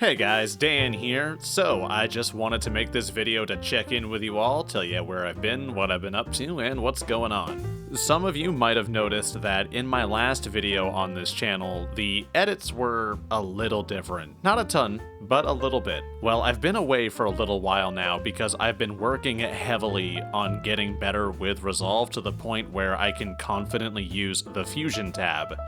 Hey guys, Dan here. So, I just wanted to make this video to check in with you all, tell you where I've been, what I've been up to, and what's going on. Some of you might have noticed that in my last video on this channel, the edits were a little different. Not a ton, but a little bit. Well, I've been away for a little while now because I've been working heavily on getting better with Resolve to the point where I can confidently use the Fusion tab.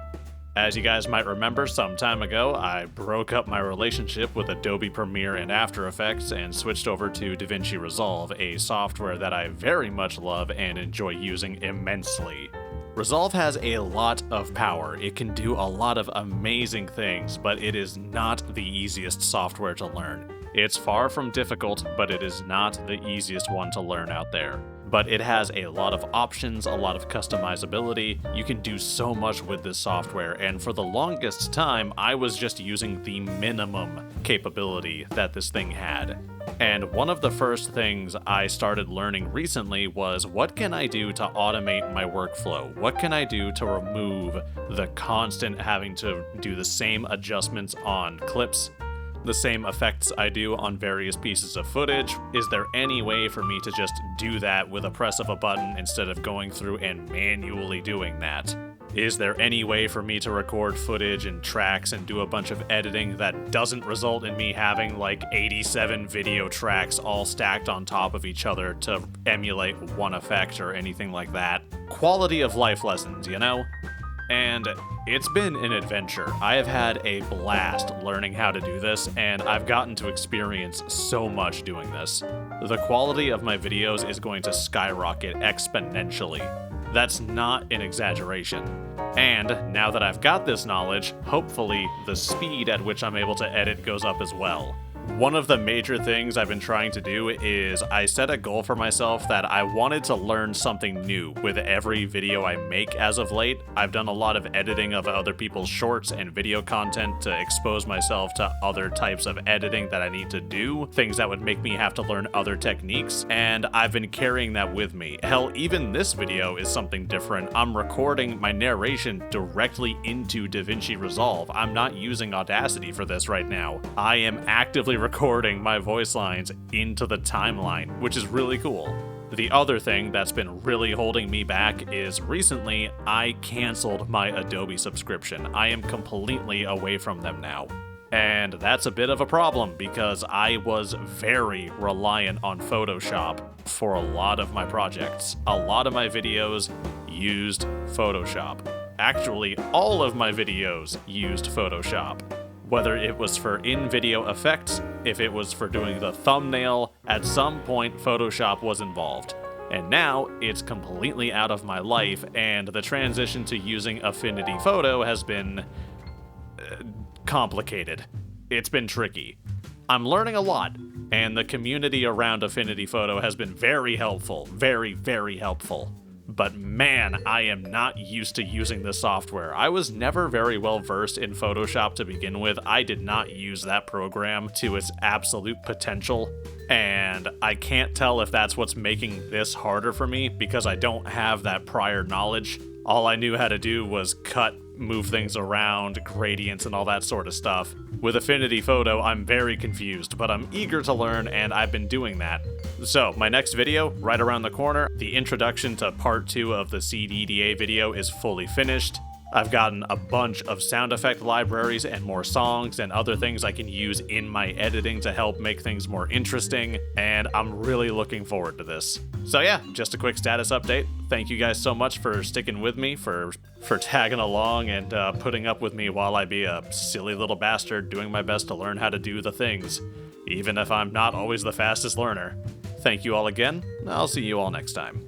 As you guys might remember, some time ago, I broke up my relationship with Adobe Premiere and After Effects and switched over to DaVinci Resolve, a software that I very much love and enjoy using immensely. Resolve has a lot of power. It can do a lot of amazing things, but it is not the easiest software to learn. It's far from difficult, but it is not the easiest one to learn out there. But it has a lot of options, a lot of customizability. You can do so much with this software, and for the longest time, I was just using the minimum capability that this thing had. And one of the first things I started learning recently was, what can I do to automate my workflow? What can I do to remove the constant having to do the same adjustments on clips, the same effects I do on various pieces of footage? Is there any way for me to just do that with a press of a button instead of going through and manually doing that? Is there any way for me to record footage and tracks and do a bunch of editing that doesn't result in me having like 87 video tracks all stacked on top of each other to emulate one effect or anything like that? Quality of life lessons, you know? And it's been an adventure. I have had a blast learning how to do this, and I've gotten to experience so much doing this. The quality of my videos is going to skyrocket exponentially. That's not an exaggeration. And now that I've got this knowledge, hopefully the speed at which I'm able to edit goes up as well. One of the major things I've been trying to do is I set a goal for myself that I wanted to learn something new with every video I make as of late. I've done a lot of editing of other people's shorts and video content to expose myself to other types of editing that I need to do, things that would make me have to learn other techniques, and I've been carrying that with me. Hell, even this video is something different. I'm recording my narration directly into DaVinci Resolve. I'm not using Audacity for this right now. I am actively recording my voice lines into the timeline, which is really cool. The other thing that's been really holding me back is recently I canceled my Adobe subscription. I am completely away from them now. And that's a bit of a problem because I was very reliant on Photoshop for a lot of my projects. A lot of my videos used Photoshop. Actually, all of my videos used Photoshop. Whether it was for in-video effects, if it was for doing the thumbnail, at some point Photoshop was involved. And now it's completely out of my life, and the transition to using Affinity Photo has been complicated. It's been tricky. I'm learning a lot, and the community around Affinity Photo has been very helpful, very, very helpful. But man, I am not used to using this software. I was never very well versed in Photoshop to begin with. I did not use that program to its absolute potential, and I can't tell if that's what's making this harder for me because I don't have that prior knowledge. All I knew how to do was cut, move things around, gradients, and all that sort of stuff. With Affinity Photo, I'm very confused, but I'm eager to learn, and I've been doing that. So, my next video, right around the corner, the introduction to part 2 of the CDDA video is fully finished. I've gotten a bunch of sound effect libraries and more songs and other things I can use in my editing to help make things more interesting, and I'm really looking forward to this. So yeah, just a quick status update. Thank you guys so much for sticking with me, for tagging along and putting up with me while I be a silly little bastard doing my best to learn how to do the things, even if I'm not always the fastest learner. Thank you all again. I'll see you all next time.